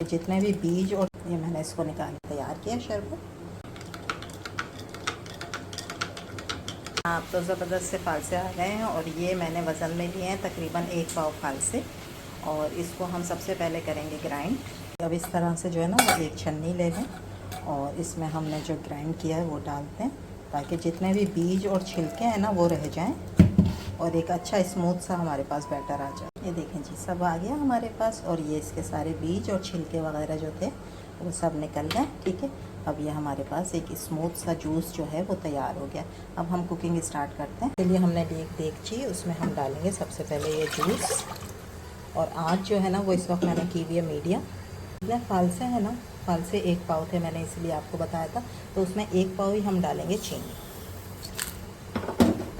जितने भी बीज और ये मैंने इसको निकाल तैयार किया शरबत। आप तो ज़बरदस्त से फालसे आ गए हैं और ये मैंने वज़न में लिए हैं तकरीबन 1 पाव फालसे। और इसको हम सबसे पहले करेंगे ग्राइंड। अब इस तरह से जो है ना वो एक छन्नी ले लें और इसमें हमने जो ग्राइंड किया है वो डालते हैं ताकि जितने भी बीज और छिलके हैं ना वो रह जाएं और एक अच्छा स्मूथ सा हमारे पास बैटर आ जाए। ये देखें जी, सब आ गया हमारे पास और ये इसके सारे बीज और छिलके वगैरह जो थे वो सब निकल गए। ठीक है, अब ये हमारे पास एक स्मूथ सा जूस जो है वो तैयार हो गया। अब हम कुकिंग स्टार्ट करते हैं। चलिए, हमने एक देगची, उसमें हम डालेंगे सबसे पहले ये जूस। और आँच जो है ना वो इस वक्त मैंने की हुई है मीडियम। इतने फालसे हैं ना, फालसे 1 पाव थे, मैंने इसलिए आपको बताया था, तो उसमें 1 पाव ही हम डालेंगे चीनी।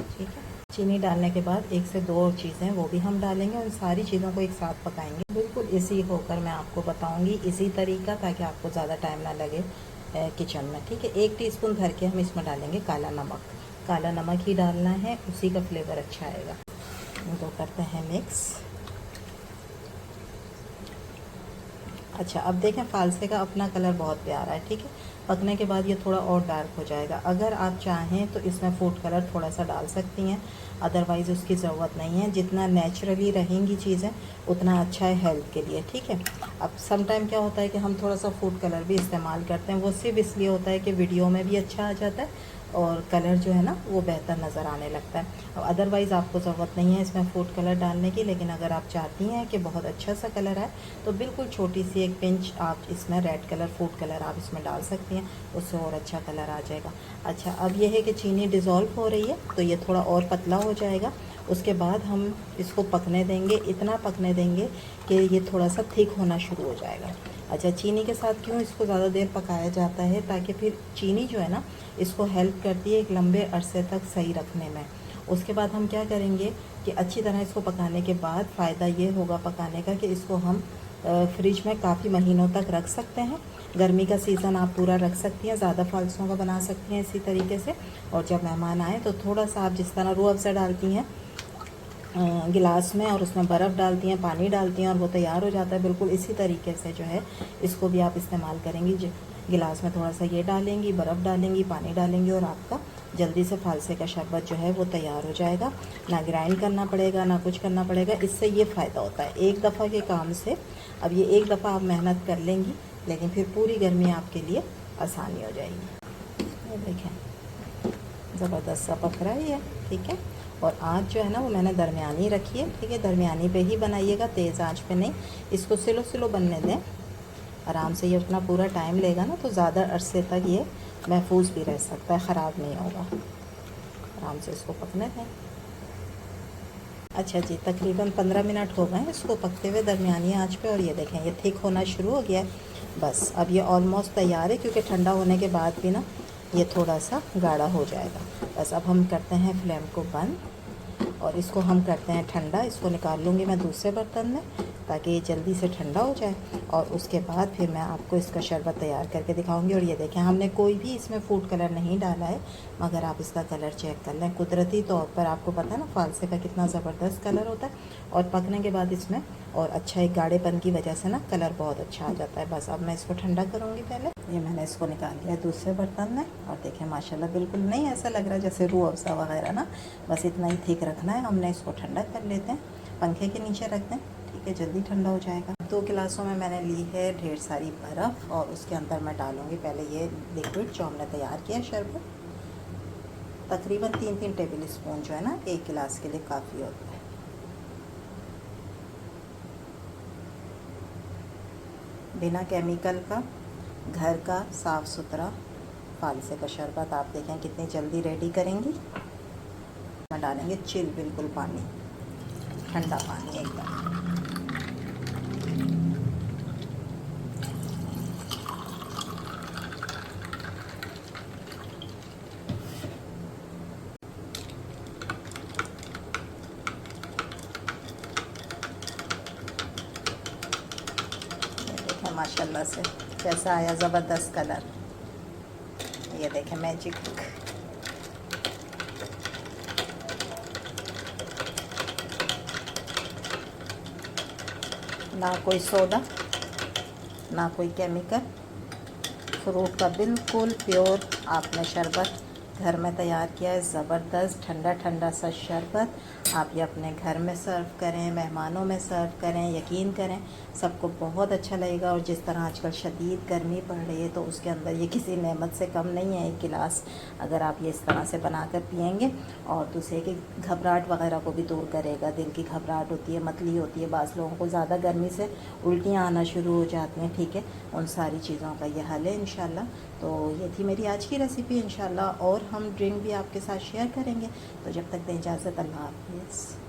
ठीक है, चीनी डालने के बाद 1 से 2 चीज़ें वो भी हम डालेंगे और सारी चीज़ों को एक साथ पकाएंगे। बिल्कुल इसी होकर मैं आपको बताऊंगी, इसी तरीका, ताकि आपको ज़्यादा टाइम ना लगे किचन में। ठीक है, 1 टीस्पून भर के हम इसमें डालेंगे काला नमक। काला नमक ही डालना है, उसी का फ्लेवर अच्छा आएगा। इनको करते हैं मिक्स। अच्छा, अब देखें फालसे का अपना कलर बहुत प्यारा है। ठीक है, पकने के बाद ये थोड़ा और डार्क हो जाएगा। अगर आप चाहें तो इसमें फूड कलर थोड़ा सा डाल सकती हैं, अदरवाइज़ उसकी ज़रूरत नहीं है। जितना नेचुरली रहेंगी चीज़ें उतना अच्छा है हेल्थ के लिए। ठीक है, अब सम टाइम क्या होता है कि हम थोड़ा सा फूड कलर भी इस्तेमाल करते हैं, वो सिर्फ इसलिए होता है कि वीडियो में भी अच्छा आ जाता है और कलर जो है ना वो बेहतर नज़र आने लगता है। अब अदरवाइज़ आपको ज़रूरत नहीं है इसमें फूड कलर डालने की, लेकिन अगर आप चाहती हैं कि बहुत अच्छा सा कलर आए तो बिल्कुल छोटी सी 1 पिंच आप इसमें रेड कलर, फूड कलर आप इसमें डाल सकती हैं, उससे और अच्छा कलर आ जाएगा। अच्छा, अब यह है कि चीनी डिज़ोल्व हो रही है तो ये थोड़ा और पतला हो जाएगा। उसके बाद हम इसको पकने देंगे, इतना पकने देंगे कि ये थोड़ा सा थिक होना शुरू हो जाएगा। अच्छा, चीनी के साथ क्यों इसको ज़्यादा देर पकाया जाता है, ताकि फिर चीनी जो है ना इसको हेल्प करती है एक लंबे अरसे तक सही रखने में। उसके बाद हम क्या करेंगे कि अच्छी तरह इसको पकाने के बाद फ़ायदा ये होगा पकाने का कि इसको हम फ्रिज में काफ़ी महीनों तक रख सकते हैं। गर्मी का सीज़न आप पूरा रख सकती हैं, ज़्यादा फालसों का बना सकती हैं इसी तरीके से। और जब मेहमान आए तो थोड़ा सा आप जिस तरह रूह अफ़ज़ा डालती हैं गिलास में और उसमें बर्फ़ डालती हैं, पानी डालती हैं और वो तैयार हो जाता है, बिल्कुल इसी तरीके से जो है इसको भी आप इस्तेमाल करेंगी। गिलास में थोड़ा सा ये डालेंगी, बर्फ़ डालेंगी, पानी डालेंगी और आपका जल्दी से फालसे का शरबत जो है वो तैयार हो जाएगा। ना ग्राइंड करना पड़ेगा, ना कुछ करना पड़ेगा। इससे ये फ़ायदा होता है एक दफ़ा के काम से। अब ये एक दफ़ा आप मेहनत कर लेंगी, लेकिन फिर पूरी गर्मी आपके लिए आसानी हो जाएगी। ये देखें, ज़बरदस्त सा पक रहा है ये। ठीक है, और आँच जो है ना वो मैंने दरमियानी रखी है। ठीक है, दरमियानी पे ही बनाइएगा, तेज़ आँच पे नहीं। इसको स्लो स्लो बनने दें, आराम से। ये अपना पूरा टाइम लेगा ना तो ज़्यादा अरसे तक ये महफूज भी रह सकता है, ख़राब नहीं होगा। आराम से इसको पकने दें। अच्छा जी, तकरीबन 15 मिनट हो गए इसको पकते हुए दरमियानी आँच पे और ये देखें ये थिक होना शुरू हो गया है। बस अब ये ऑलमोस्ट तैयार है, क्योंकि ठंडा होने के बाद भी ना ये थोड़ा सा गाढ़ा हो जाएगा। बस अब हम करते हैं फ्लेम को बंद और इसको हम करते हैं ठंडा। इसको निकाल लूँगी मैं दूसरे बर्तन में ताकि ये जल्दी से ठंडा हो जाए और उसके बाद फिर मैं आपको इसका शरबत तैयार करके दिखाऊंगी। और ये देखें, हमने कोई भी इसमें फूड कलर नहीं डाला है, मगर आप इसका कलर चेक कर लें। कुदरती तौर पर आपको पता है ना फालसे का कितना ज़बरदस्त कलर होता है और पकने के बाद इसमें और अच्छा एक गाढ़ेपन की वजह से ना कलर बहुत अच्छा आ जाता है। बस अब मैं इसको ठंडा करूँगी पहले। ये मैंने इसको निकाल लिया दूसरे बर्तन में और देखें माशाल्लाह बिल्कुल नहीं ऐसा लग रहा जैसे रूह अफ़ज़ा वगैरह ना, बस इतना ही थिक रखना है। हमने इसको ठंडा कर लेते हैं, पंखे के नीचे रख दें। ठीक है, जल्दी ठंडा हो जाएगा। 2 गिलासों में मैंने ली है ढेर सारी बर्फ़ और उसके अंदर मैं डालूँगी पहले ये लिक्विड जो हमने तैयार किया शरबत। तकरीबन 3-3 टेबल स्पून जो है ना 1 गिलास के लिए काफ़ी होता है। बिना केमिकल का घर का साफ़ सुथरा फालसे का शरबत आप देखें कितनी जल्दी रेडी करेंगी। में डालेंगे चिल बिल्कुल पानी, ठंडा पानी एकदम। देखें माशाल्लाह से कैसा आया ज़बरदस्त कलर। ये देखें मैजिक। ना कोई सोडा ना कोई केमिकल, फ्रूट का बिल्कुल प्योर आपने शरबत घर में तैयार किया है। ज़बरदस्त ठंडा ठंडा सा शरबत आप ये अपने घर में सर्व करें, मेहमानों में सर्व करें, यकीन करें सबको बहुत अच्छा लगेगा। और जिस तरह आजकल शदीद गर्मी पड़ रही है तो उसके अंदर ये किसी नेमत से कम नहीं है। एक गिलास अगर आप ये इस तरह से बनाकर पिएंगे और दूसरे की घबराहट वगैरह को भी दूर करेगा। दिल की घबराहट होती है, मतली होती है, बाज़ लोगों को ज़्यादा गर्मी से उल्टियाँ आना शुरू हो जाती हैं, ठीक है, उन सारी चीज़ों का ये हल है इंशाल्लाह। तो ये थी मेरी आज की रेसिपी इंशाल्लाह, और हम ड्रिंक भी आपके साथ शेयर करेंगे। तो जब तक दें इजाज़त, अल्लाह हाफ़िज़।